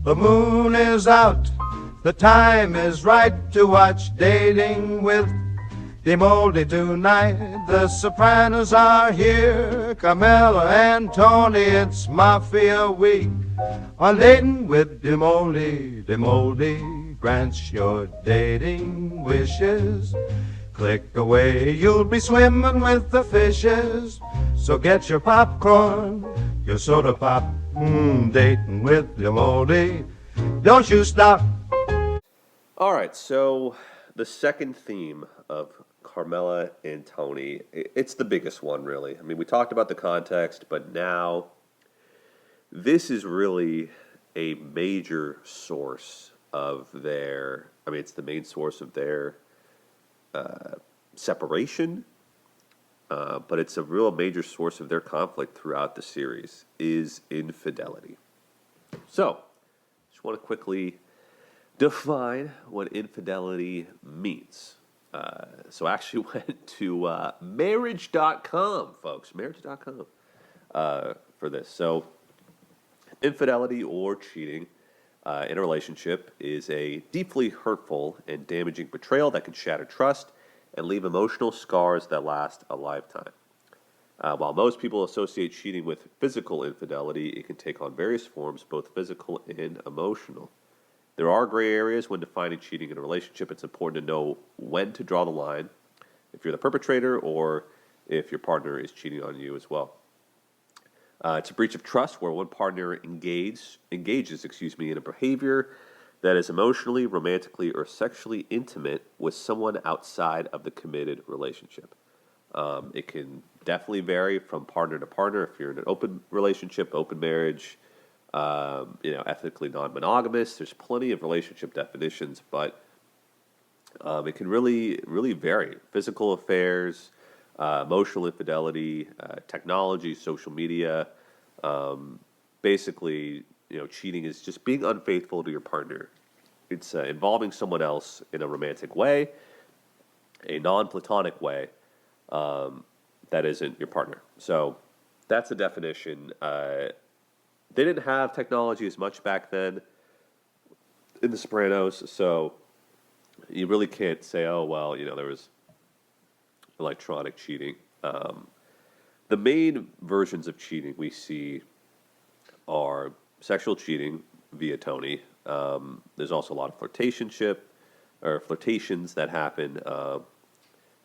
The moon is out, the time is right to watch Dating with Demoldey tonight. The Sopranos are here, Carmela and Tony, it's Mafia Week. On Dating with Demoldey, Demoldey grants your dating wishes. Click away, you'll be swimming with the fishes. So get your popcorn, your soda pop, Dating with Demoldey. Don't you stop. All right, so the second theme of Carmela and Tony, it's the biggest one, really. I mean, we talked about the context, but now this is really a major source of their, it's the main source of their separation, but it's a real major source of their conflict throughout the series, is infidelity. So, just want to quickly define what infidelity means. So I actually went to marriage.com, folks, marriage.com, for this. So infidelity or cheating in a relationship is a deeply hurtful and damaging betrayal that can shatter trust and leave emotional scars that last a lifetime. While most people associate cheating with physical infidelity, it can take on various forms, both physical and emotional. There are gray areas when defining cheating in a relationship. It's important to know when to draw the line, if you're the perpetrator or if your partner is cheating on you as well. It's a breach of trust where one partner engages in a behavior that is emotionally, romantically, or sexually intimate with someone outside of the committed relationship. It can definitely vary from partner to partner. If you're in an open relationship, open marriage, ethically non-monogamous, there's plenty of relationship definitions, but it can really, really vary. Physical affairs, emotional infidelity, technology, social media. Basically, cheating is just being unfaithful to your partner. It's involving someone else in a romantic way, a non-platonic way, that isn't your partner. So that's the definition. They didn't have technology as much back then in The Sopranos, so you really can't say, there was electronic cheating. The main versions of cheating we see are sexual cheating via Tony. There's also a lot of flirtations that happen.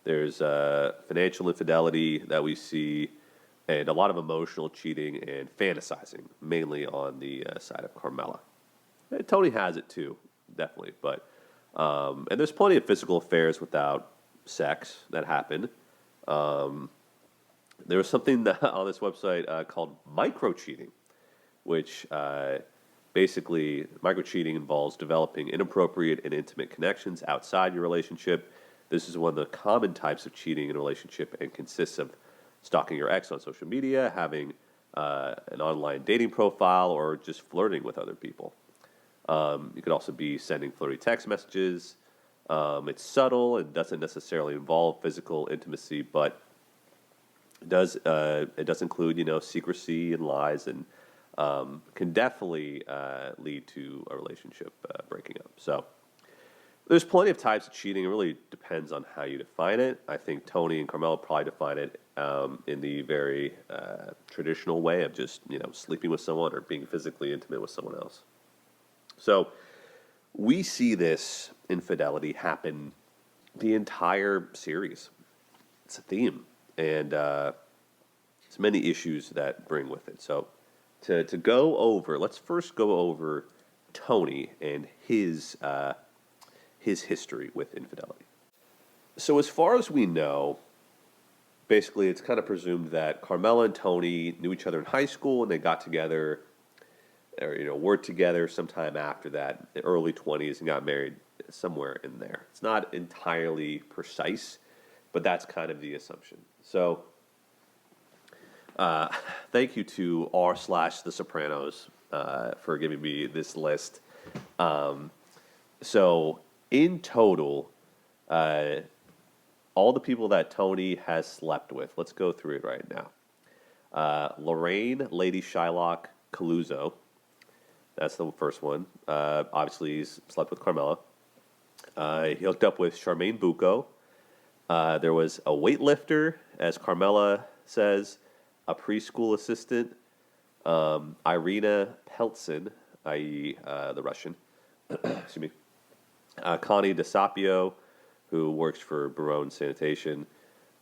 There's financial infidelity that we see, and a lot of emotional cheating and fantasizing, mainly on the side of Carmela. And Tony has it too, definitely. But and there's plenty of physical affairs without sex that happen. There was something on this website called micro-cheating, which basically micro-cheating involves developing inappropriate and intimate connections outside your relationship. This is one of the common types of cheating in a relationship and consists of stalking your ex on social media, having an online dating profile, or just flirting with other people. You could also be sending flirty text messages. It's subtle and doesn't necessarily involve physical intimacy, but it does include secrecy and lies, and can definitely lead to a relationship breaking up. So there's plenty of types of cheating. It really depends on how you define it. I think Tony and Carmela probably define it in the very traditional way of just sleeping with someone or being physically intimate with someone else. So we see this infidelity happen the entire series. It's a theme, and it's many issues that bring with it. So to go over, let's first go over Tony and his history with infidelity. So as far as we know, basically it's kind of presumed that Carmela and Tony knew each other in high school and they got together, or were together sometime after that, the early 20s, and got married somewhere in there. It's not entirely precise, but that's kind of the assumption. So thank you to r/The Sopranos for giving me this list. So in total, all the people that Tony has slept with, let's go through it right now. Lorraine, Lady Shylock Caluso, That's the first one. Obviously, he's slept with Carmela. He hooked up with Charmaine Bucco. There was a weightlifter, as Carmela says, a preschool assistant, Irina Peltsin, i.e., the Russian, excuse me, Connie DeSapio, who works for Barone Sanitation,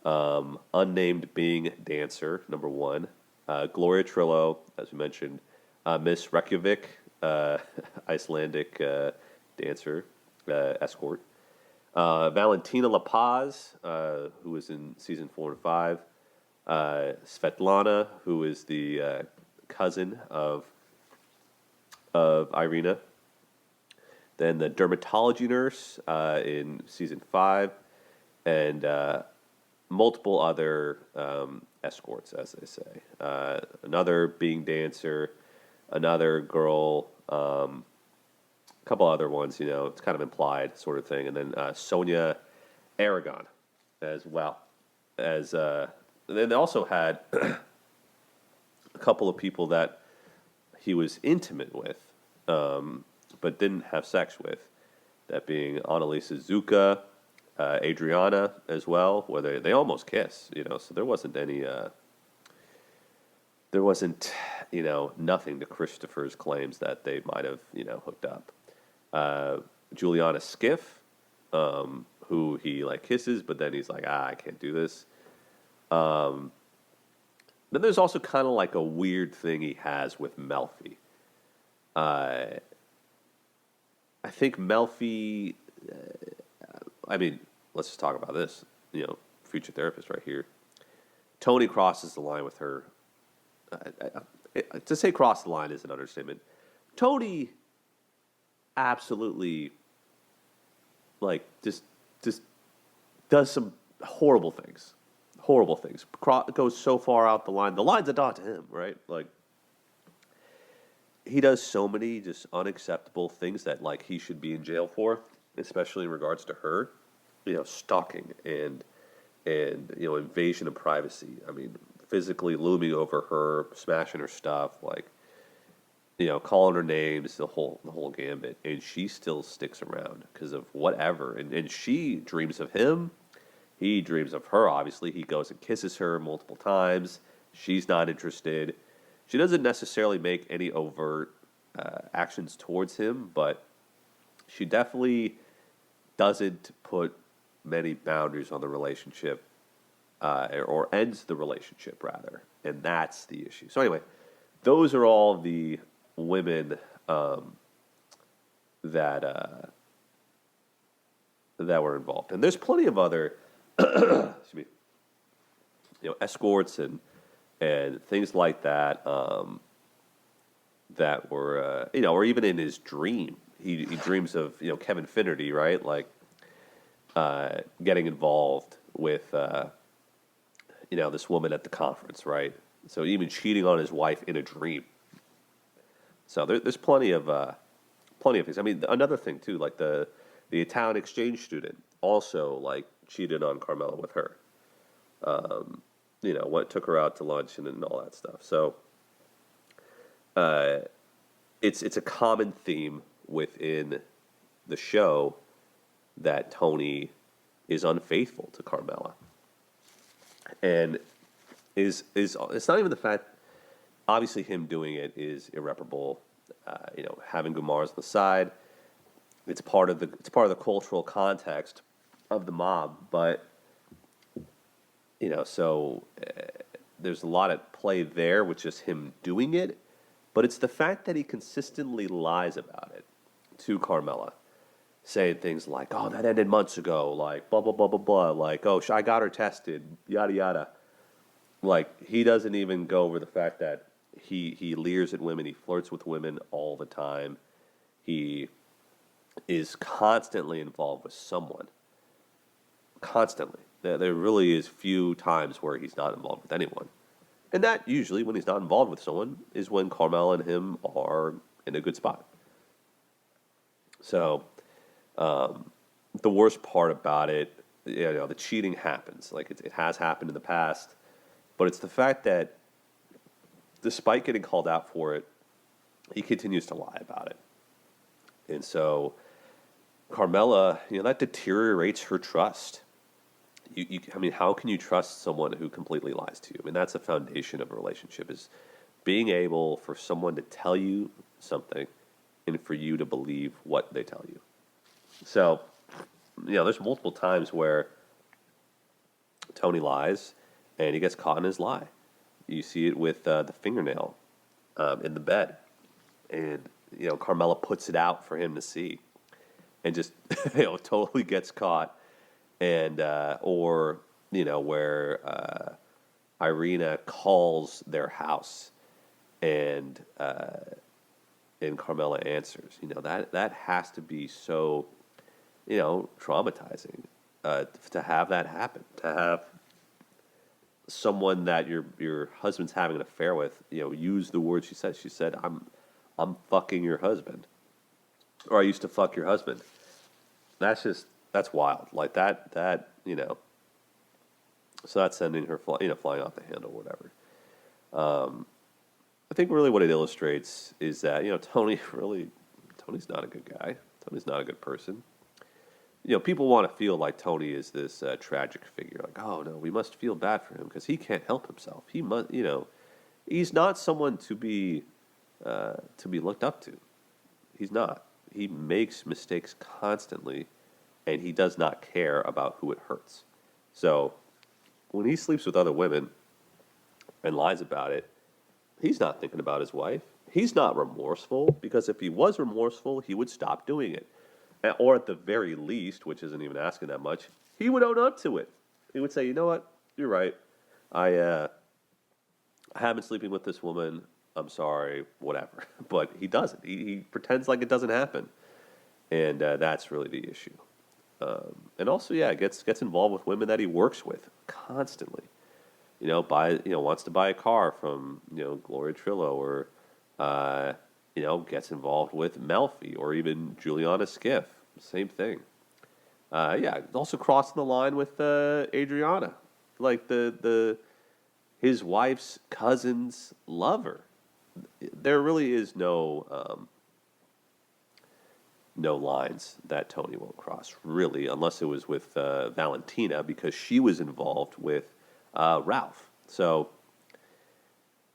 unnamed Bing dancer, number one, Gloria Trillo, as we mentioned, Miss Reykjavik, Icelandic dancer, escort, Valentina La Paz, who was in season 4 and 5, Svetlana, who is the cousin of Irina, then the dermatology nurse in season 5, and multiple other escorts, as they say. Another being dancer, another girl, a couple other ones, it's kind of implied sort of thing. And then Sonia Aragon as well. Then they also had a couple of people that he was intimate with, but didn't have sex with. That being Annalisa Zucca, Adriana as well, where they almost kiss, so there wasn't any, nothing to Christopher's claims that they might have, hooked up. Juliana Skiff, who he kisses, but then he's like, I can't do this. Then there's also kind of a weird thing he has with Melfi. I think Melfi, let's just talk about this, future therapist right here. Tony crosses the line with her. To say cross the line is an understatement. Tony absolutely, just does some horrible things. Goes so far out the line. The line's a dot to him, right? He does so many just unacceptable things that he should be in jail for, especially in regards to her. Stalking and invasion of privacy. Physically looming over her, smashing her stuff, calling her names, the whole gambit, and she still sticks around because of whatever. And she dreams of him. He dreams of her. Obviously, he goes and kisses her multiple times. She's not interested. She doesn't necessarily make any overt actions towards him, but she definitely doesn't put many boundaries on the relationship, or ends the relationship, rather. And that's the issue. So anyway, those are all the women that were involved. And there's plenty of other excuse me, escorts and things like that, that were, or even in his dream. He dreams of, Kevin Finnerty, right? Getting involved with, this woman at the conference, right? So even cheating on his wife in a dream. So there's plenty of things. Another thing too, the Italian exchange student also cheated on Carmela with her. Took her out to lunch and all that stuff. So it's a common theme within the show that Tony is unfaithful to Carmela. And it's not even the fact, obviously him doing it is irreparable. Having Gumars on the side, it's part of the cultural context of the mob, but so there's a lot at play there with just him doing it, but it's the fact that he consistently lies about it to Carmela, saying things like, "Oh, that ended months ago," blah blah blah blah blah, "Oh, I got her tested," yada yada. He doesn't even go over the fact that he leers at women, he flirts with women all the time, he is constantly involved with someone. Constantly. There really is few times where he's not involved with anyone. And that usually, when he's not involved with someone, is when Carmela and him are in a good spot. So, the worst part about it, the cheating happens. It has happened in the past. But it's the fact that, despite getting called out for it, he continues to lie about it. And so Carmela, that deteriorates her trust. I mean, how can you trust someone who completely lies to you? I mean, that's the foundation of a relationship, is being able for someone to tell you something and for you to believe what they tell you. So, there's multiple times where Tony lies and he gets caught in his lie. You see it with the fingernail in the bed. And, Carmela puts it out for him to see and just, totally gets caught. And, or, where Irina calls their house and Carmela answers. That has to be so, traumatizing to have that happen. To have someone that your husband's having an affair with, use the words she said. She said, "I'm fucking your husband," or "I used to fuck your husband." That's wild. Like that. So that's sending her, flying off the handle, or whatever. I think really what it illustrates is that, Tony's not a good guy. Tony's not a good person. People want to feel like Tony is this tragic figure. Like, oh no, we must feel bad for him because he can't help himself. He must, he's not someone to be looked up to. He's not. He makes mistakes constantly, and he does not care about who it hurts. So when he sleeps with other women and lies about it, he's not thinking about his wife. He's not remorseful, because if he was remorseful, he would stop doing it. Or at the very least, which isn't even asking that much, he would own up to it. He would say, "You know what? You're right. I have been sleeping with this woman. I'm sorry, whatever." But he doesn't. He pretends like it doesn't happen. And that's really the issue. And also, gets involved with women that he works with constantly. Wants to buy a car from, Gloria Trillo, or, gets involved with Melfi, or even Juliana Skiff. Same thing. Also crossing the line with Adriana, like his wife's cousin's lover. There really is no lines that Tony won't cross, really, unless it was with Valentina, because she was involved with Ralph. So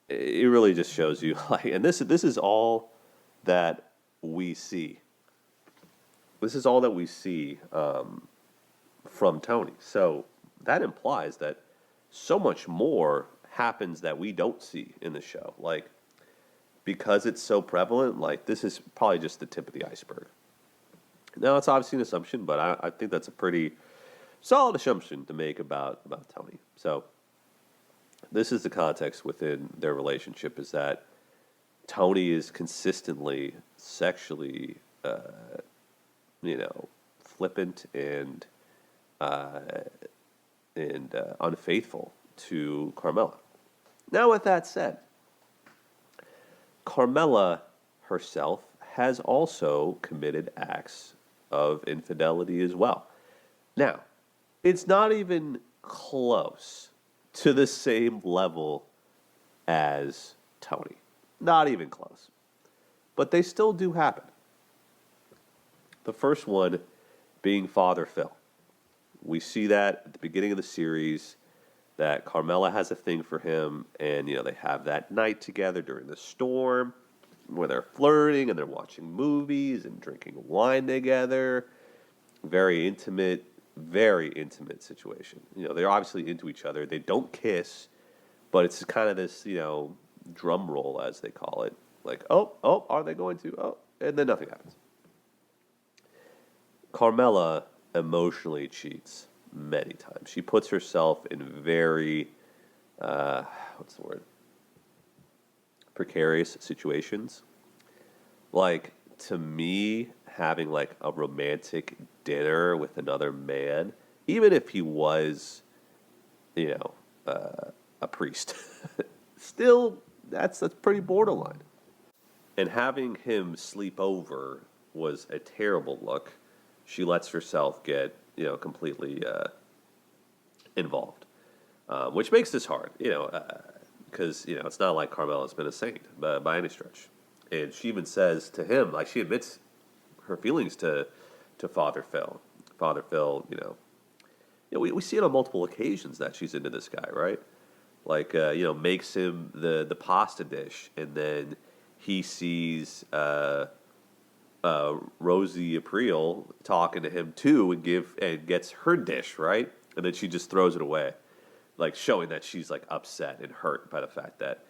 it really just shows you, and this is all that we see. This is all that we see from Tony. So that implies that so much more happens that we don't see in the show. Because it's so prevalent, this is probably just the tip of the iceberg. Now, it's obviously an assumption, but I think that's a pretty solid assumption to make about Tony. So this is the context within their relationship, is that Tony is consistently sexually, flippant and unfaithful to Carmela. Now, with that said, Carmela herself has also committed acts of infidelity as well. Now, it's not even close to the same level as Tony. Not even close. But they still do happen. The first one being Father Phil. We see that at the beginning of the series, that Carmela has a thing for him, and they have that night together during the storm where they're flirting and they're watching movies and drinking wine together. Very intimate situation. They're obviously into each other. They don't kiss, but it's kind of this, drum roll, as they call it. Like, oh, are they going to? Oh, and then nothing happens. Carmela emotionally cheats many times. She puts herself in very, precarious situations. To me, having a romantic dinner with another man, even if he was, a priest, still, that's pretty borderline. And having him sleep over was a terrible look. She lets herself get, completely involved, which makes this hard, because, it's not like Carmela's been a saint by any stretch. And she even says to him, like she admits her feelings to Father Phil. Father Phil, we see it on multiple occasions that she's into this guy, right? Like, makes him the pasta dish, and then he sees Rosie April talking to him too, and gets her dish, right? And then she just throws it away, like showing that she's like upset and hurt by the fact that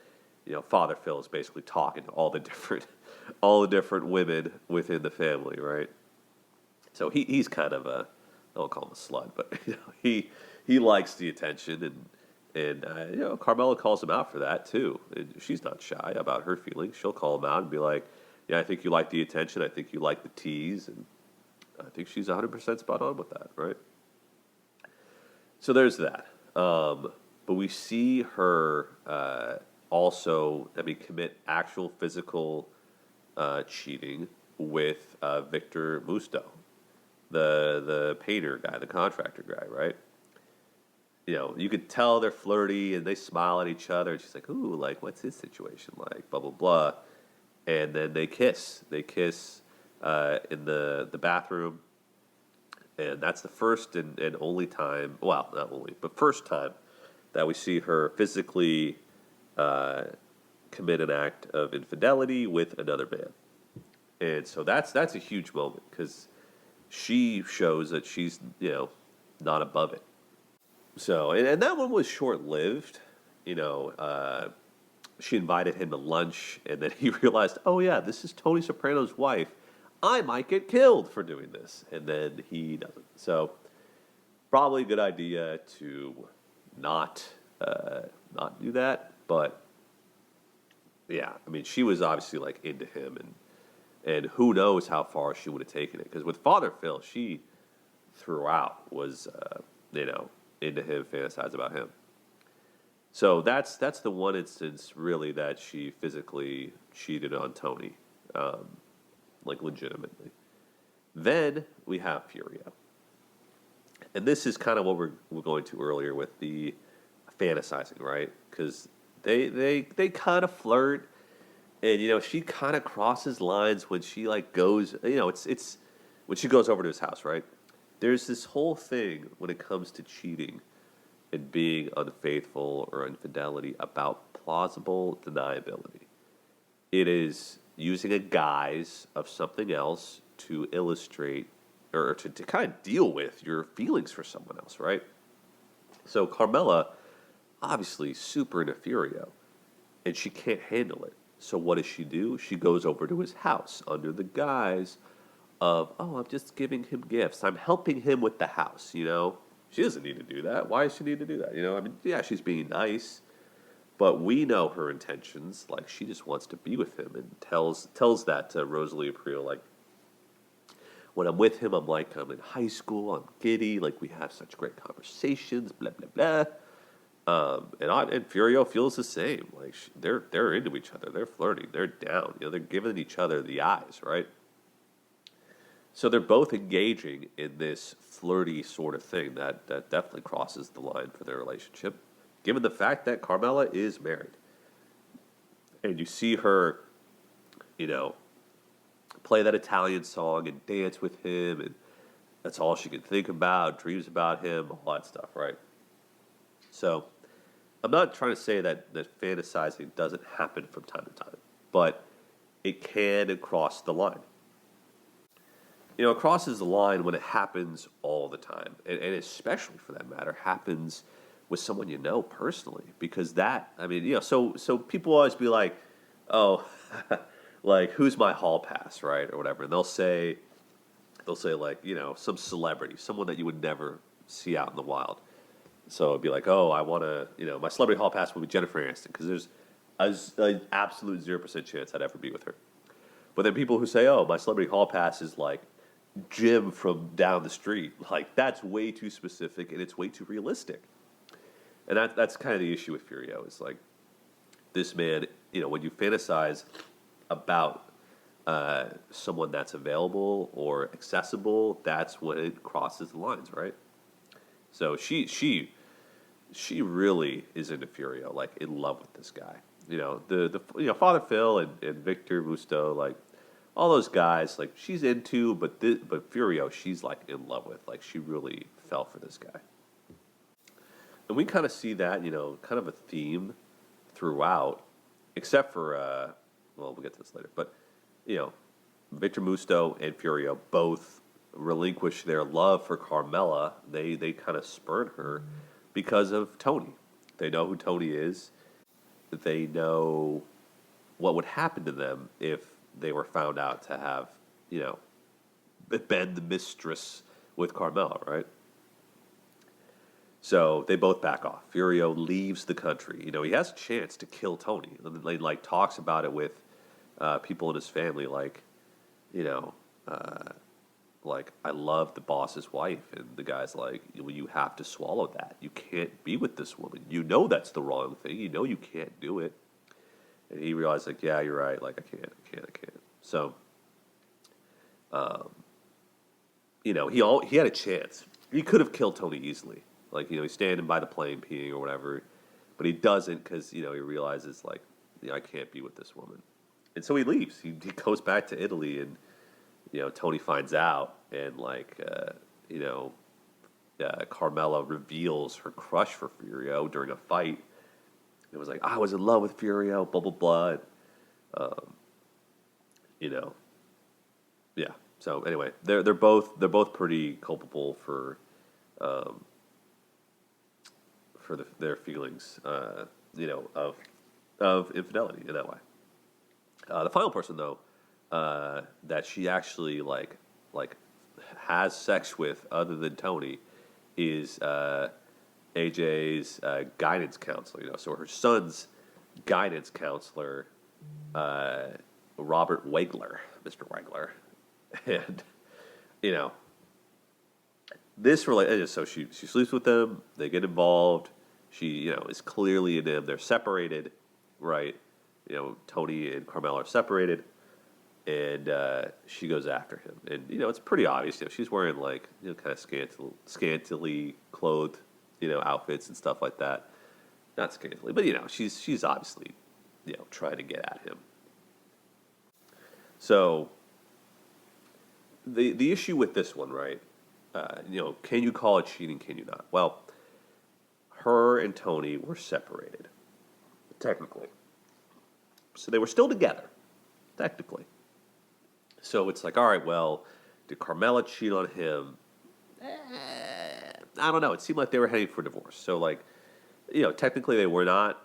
Father Phil is basically talking to all the different women within the family, right? So he's kind of I won't call him a slut, but he likes the attention, and Carmela calls him out for that too. And she's not shy about her feelings. She'll call him out and be like, "Yeah, I think you like the attention. I think you like the tease," and I think she's 100% spot on with that, right? So there's that. But we see her also, commit actual physical cheating with Victor Musto, the painter guy, the contractor guy, right? You could tell they're flirty and they smile at each other. And she's like, "Ooh, like what's his situation like?" Blah blah blah, and then they kiss. They kiss in the bathroom, and that's the first and only time. Well, not only, but first time that we see her physically commit an act of infidelity with another man. And so that's a huge moment because she shows that she's not above it. So and that one was short lived. She invited him to lunch, and then he realized, oh yeah, this is Tony Soprano's wife. I might get killed for doing this, and then he doesn't. So probably a good idea to not do that. But yeah, she was obviously like into him, and who knows how far she would have taken it. Because with Father Phil, she throughout was into him, fantasized about him. So that's the one instance really that she physically cheated on Tony, like legitimately. Then we have Furio, and this is kind of what we're going to earlier with the fantasizing, right? Because they kind of flirt, and she kind of crosses lines when she like goes, it's when she goes over to his house, right? There's this whole thing when it comes to cheating and being unfaithful or infidelity about plausible deniability. It is using a guise of something else to illustrate or to kind of deal with your feelings for someone else, right? So Carmela, obviously super into Furio, and she can't handle it. So what does she do? She goes over to his house under the guise of, oh, I'm just giving him gifts. I'm helping him with the house, She doesn't need to do that. Why does she need to do that? Yeah, she's being nice, but we know her intentions. Like, she just wants to be with him and tells that to Rosalie April. Like, when I'm with him, I'm like I'm in high school. I'm giddy. Like, we have such great conversations, blah, blah, blah. And Furio feels the same. Like, they're into each other. They're flirting. They're down. They're giving each other the eyes, right? So they're both engaging in this flirty sort of thing that definitely crosses the line for their relationship, given the fact that Carmela is married. And you see her, play that Italian song and dance with him, and that's all she can think about, dreams about him, all that stuff, right? So I'm not trying to say that fantasizing doesn't happen from time to time, but it can cross the line. It crosses the line when it happens all the time, and especially for that matter, happens with someone you know personally, because that, so people always be like, oh, like, who's my hall pass, right, or whatever, and they'll say like, some celebrity, someone that you would never see out in the wild. So it'd be like, oh, I want to, my celebrity hall pass would be Jennifer Aniston, because there's an absolute 0% chance I'd ever be with her. But then people who say, oh, my celebrity hall pass is like Jim from down the street, like, that's way too specific and it's way too realistic. And that's kind of the issue with Furio. Is like, this man, when you fantasize about someone that's available or accessible, that's when it crosses the lines, right? So she really is into Furio, like in love with this guy. the Father Phil and Victor Musto, like all those guys, like she's into, but Furio, she's like in love with, like she really fell for this guy, and we kind of see that, kind of a theme throughout, except for well, we'll get to this later, but you know, Victor Musto and Furio both relinquish their love for Carmela. They kind of spurn her because of Tony. They know who Tony is. They know what would happen to them if they were found out to have, been the mistress with Carmela, right? So they both back off. Furio leaves the country. He has a chance to kill Tony. And he talks about it with people in his family, I love the boss's wife, and the guy's like, you have to swallow that. You can't be with this woman. That's the wrong thing. You can't do it. And he realized, yeah, you're right. I can't. So, he had a chance. He could have killed Tony easily. He's standing by the plane peeing or whatever, but he doesn't because, he realizes, I can't be with this woman. And so he leaves. He goes back to Italy, and, Tony finds out, and, Carmela reveals her crush for Furio during a fight. It was I was in love with Furio, blah, blah, blah. Yeah. So anyway, they're both pretty culpable for their feelings, of infidelity in that way. The final person, though, that she actually has sex with, other than Tony, is AJ's guidance counselor. So her son's guidance counselor, Robert Wegler, Mr. Wegler, and this relationship. So she sleeps with them. They get involved. She is clearly in them. They're separated, right? Tony and Carmela are separated, and she goes after him. And it's pretty obvious. She's wearing kind of scantily clothed outfits and stuff like that. Not scantily, but she's obviously trying to get at him. So the issue with this one, right? Can you call it cheating? Can you not? Well, her and Tony were separated, technically. So they were still together, technically. So it's all right, well, did Carmela cheat on him? I don't know. It seemed like they were heading for divorce. So technically they weren't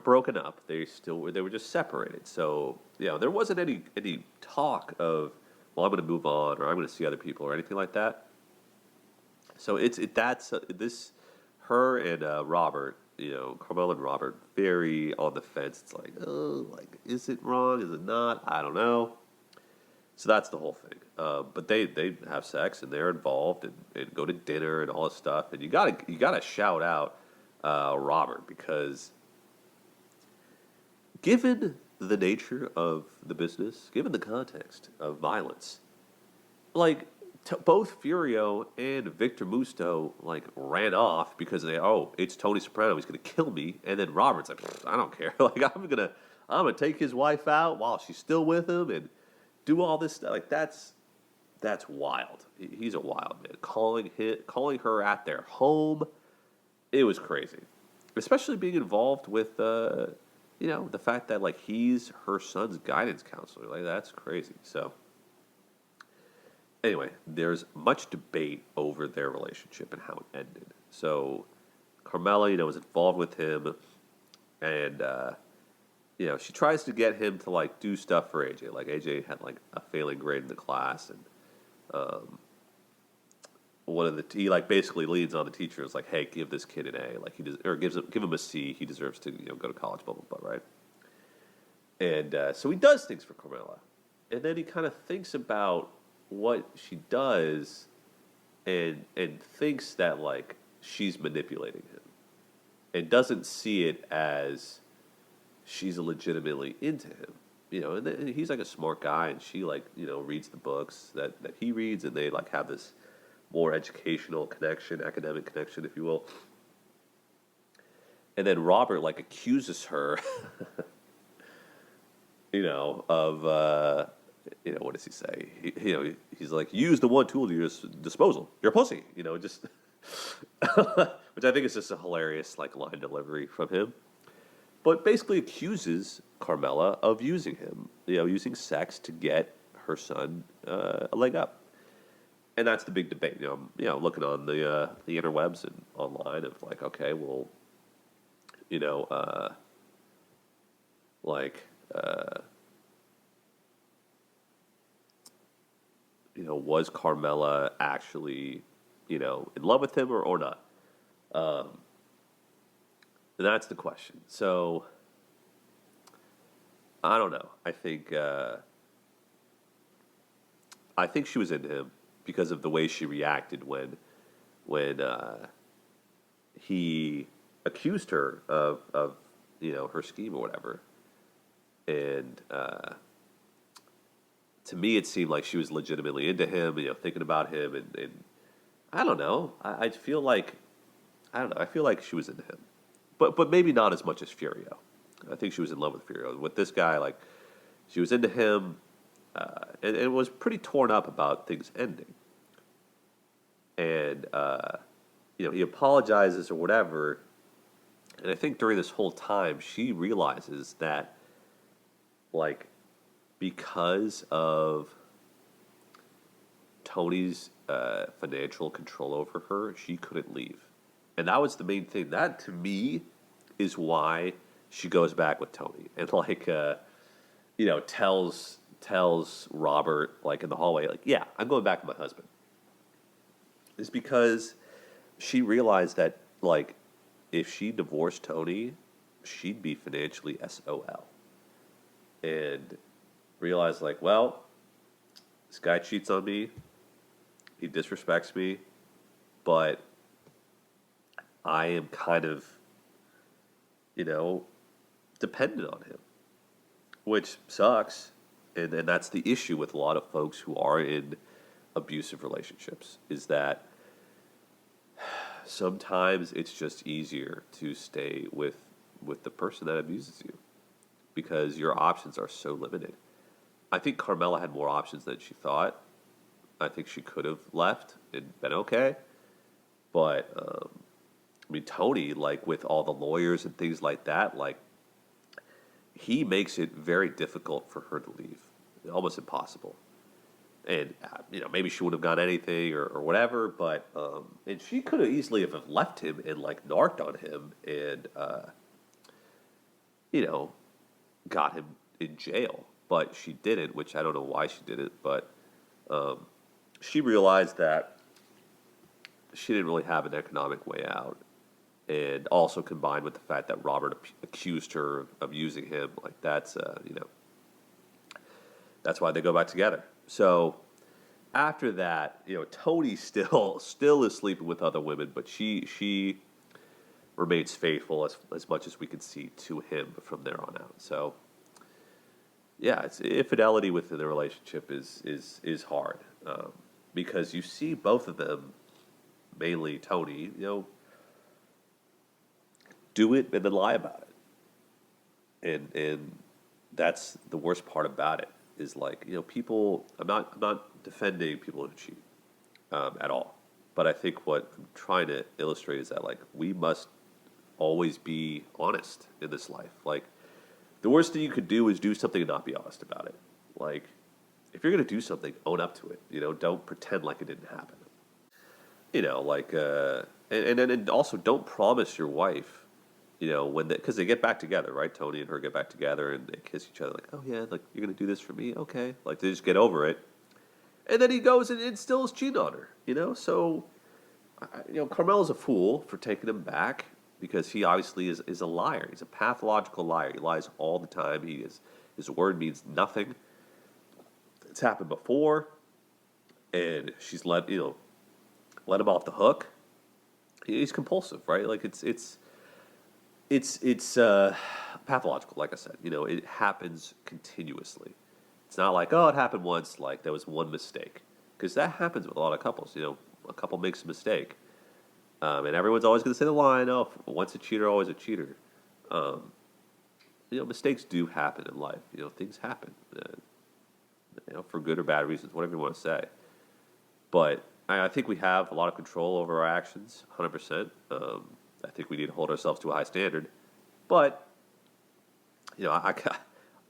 broken up. They were just separated. So, there wasn't any talk of, well, I'm going to move on, or I'm going to see other people, or anything like that. So her and Robert, Carmela and Robert, very on the fence. It's is it wrong? Is it not? I don't know. So that's the whole thing. But they have sex, and they're involved, and go to dinner and all this stuff. And you gotta shout out Robert, because given the nature of the business, given the context of violence, both Furio and Victor Musto ran off because it's Tony Soprano, he's gonna kill me, and then Robert's I don't care, I'm gonna take his wife out while she's still with him and do all this stuff. That's wild. He's a wild man. Calling her at their home, it was crazy, especially being involved with the fact that he's her son's guidance counselor. That's crazy. So anyway, there's much debate over their relationship and how it ended. So Carmela, was involved with him, and she tries to get him to do stuff for AJ. AJ had a failing grade in the class, and he basically leans on the teacher. Is hey, give this kid an A. Give him a C. He deserves to go to college. Blah blah blah. Right. And so he does things for Carmela, and then he kind of thinks about what she does, and thinks that she's manipulating him, and doesn't see it as she's legitimately into him, and then he's a smart guy, and she reads the books that he reads, and they have this more educational connection, academic connection, if you will. And then Robert like accuses her, of what does he say? He's like, use the one tool at your disposal. You're a pussy. Just which I think is just a hilarious like line delivery from him. But basically accuses Carmela of using him, using sex to get her son a leg up. And that's the big debate. Looking on the interwebs and online of like, okay, well, was Carmela actually, in love with him or not? And that's the question. So, I don't know. I think she was into him because of the way she reacted when he accused her of her scheme or whatever. And to me, it seemed like she was legitimately into him, thinking about him, and I don't know. I feel like I feel like she was into him, but maybe not as much as Furio. I think she was in love with Furio. With this guy, like she was into him, and was pretty torn up about things ending. And he apologizes or whatever, and I think during this whole time she realizes that, like, because of Tony's financial control over her, she couldn't leave. And that was the main thing. That, to me, is why she goes back with Tony. And, like, tells Robert, like, in the hallway, like, yeah, I'm going back with my husband. Is because she realized that, like, if she divorced Tony, she'd be financially SOL. And realized, like, well, this guy cheats on me, he disrespects me, but I am kind of, dependent on him, which sucks. And that's the issue with a lot of folks who are in abusive relationships, is that sometimes it's just easier to stay with the person that abuses you because your options are so limited. I think Carmela had more options than she thought. I think she could have left and been okay. But, Tony, like, with all the lawyers and things like that, like, he makes it very difficult for her to leave. Almost impossible. And, maybe she wouldn't have got anything or whatever, but, and she could have easily have left him and, like, narked on him and, got him in jail. But she didn't, which I don't know why she didn't, but she realized that she didn't really have an economic way out. And also combined with the fact that Robert accused her of using him, like that's why they go back together. So after that, Tony still is sleeping with other women, but she remains faithful as much as we can see to him from there on out. So yeah, infidelity within the relationship is hard because you see both of them, mainly Tony, do it and then lie about it, and that's the worst part about it. Is like people. I'm not defending people who cheat at all, but I think what I'm trying to illustrate is that like we must always be honest in this life. Like the worst thing you could do is do something and not be honest about it. Like if you're gonna do something, own up to it. Don't pretend like it didn't happen. And also don't promise your wife. Because they get back together, right? Tony and her get back together and they kiss each other like, oh yeah, like you're going to do this for me? Okay. Like they just get over it. And then he goes and still is cheating on her, So, Carmela's a fool for taking him back because he obviously is a liar. He's a pathological liar. He lies all the time. His word means nothing. It's happened before. And she's let him off the hook. He's compulsive, right? Like it's pathological, like I said. It happens continuously. It's not like, oh, it happened once, like there was one mistake. Because that happens with a lot of couples. A couple makes a mistake. And everyone's always going to say the line, "Oh, once a cheater, always a cheater." Mistakes do happen in life. Things happen. For good or bad reasons, whatever you want to say. But I think we have a lot of control over our actions, 100%. I think we need to hold ourselves to a high standard. But,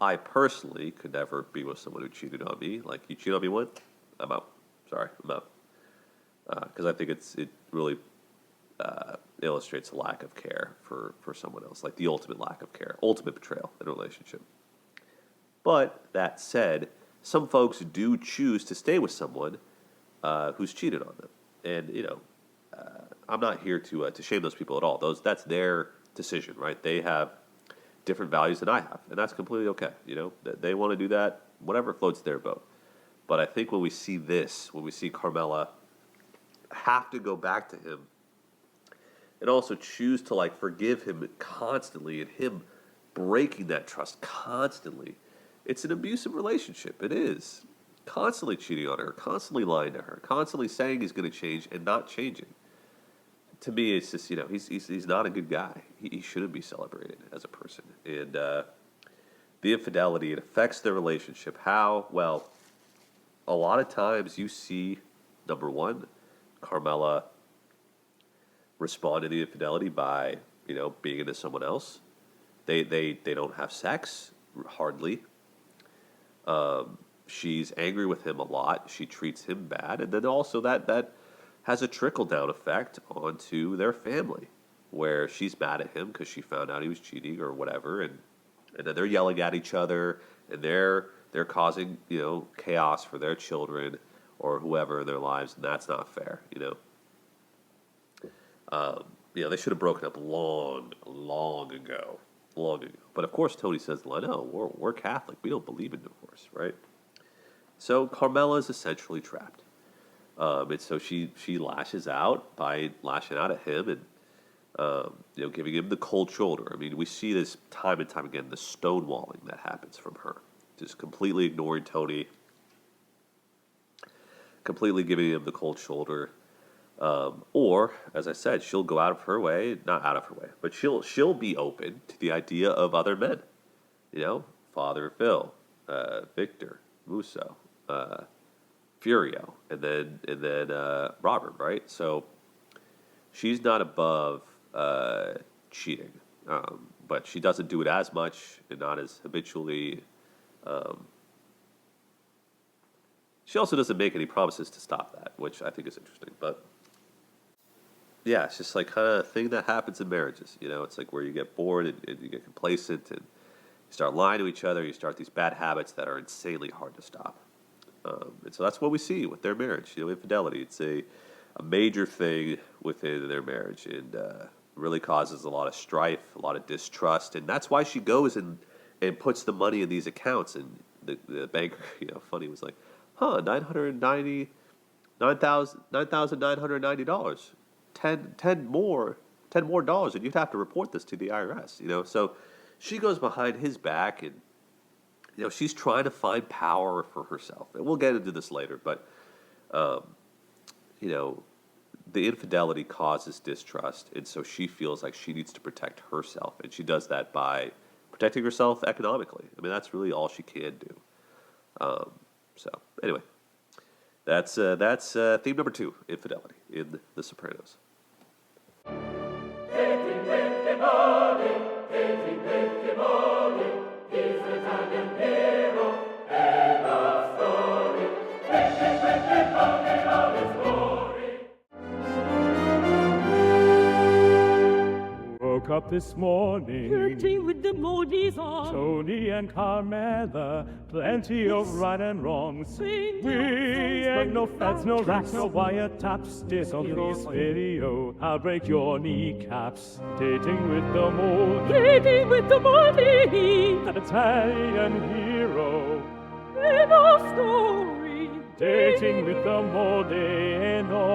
I personally could never be with someone who cheated on me. Like, you cheat on me once, I'm out. Sorry, I'm out. Because I think it really illustrates a lack of care for someone else, like the ultimate lack of care, ultimate betrayal in a relationship. But that said, some folks do choose to stay with someone who's cheated on them, and I'm not here to shame those people at all. That's their decision, right? They have different values than I have, and that's completely okay. They want to do that, whatever floats their boat. But I think when we see Carmela have to go back to him and also choose to forgive him constantly, and him breaking that trust constantly, it's an abusive relationship. It is. Constantly cheating on her, constantly lying to her, constantly saying he's going to change and not changing. To me, it's just, he's not a good guy. He shouldn't be celebrated as a person. And the infidelity, it affects their relationship. How? Well, a lot of times you see, number one, Carmela respond to the infidelity by, being into someone else. They don't have sex, hardly. She's angry with him a lot. She treats him bad. And then also that has a trickle-down effect onto their family, where she's mad at him because she found out he was cheating or whatever, and then they're yelling at each other, and they're causing, chaos for their children or whoever in their lives, and that's not fair, they should have broken up long ago. But of course, Tony says, no, we're Catholic. We don't believe in divorce, right? So Carmela is essentially trapped. And so she lashes out by lashing out at him and, giving him the cold shoulder. I mean, we see this time and time again, the stonewalling that happens from her. Just completely ignoring Tony, completely giving him the cold shoulder. Or, as I said, she'll go out of her way, not out of her way, but she'll be open to the idea of other men. Father Phil, Victor Musso, Furio, and then Robert, right? So she's not above cheating, but she doesn't do it as much and not as habitually. She also doesn't make any promises to stop that, which I think is interesting. But yeah, it's just kind of a thing that happens in marriages. It's where you get bored and you get complacent and you start lying to each other. You start these bad habits that are insanely hard to stop. And so that's what we see with their marriage. Infidelity. It's a major thing within their marriage, and really causes a lot of strife, a lot of distrust, and that's why she goes and puts the money in these accounts. And the banker, funny, was like, $990,990, $10 more dollars, and you'd have to report this to the IRS. So she goes behind his back, and she's trying to find power for herself. And we'll get into this later, but the infidelity causes distrust, and so she feels like she needs to protect herself, and she does that by protecting herself economically. I mean, that's really all she can do. So anyway, that's theme number 2, infidelity in The Sopranos. Dating with Demoldey, he's an Italian hero, end of story. Dating with Demoldey, all his glory. Woke up this morning, Flirting with Demoldey's on. Tony and Carmela, plenty of right and wrongs. Sing We songs, ain't no but feds, no not racks, no kiss. wiretaps. This on this video, I'll break your kneecaps. Dating with Demoldey, Dating with Demoldey, an Italian hero. end of story. Dating with Demoldey, ain't no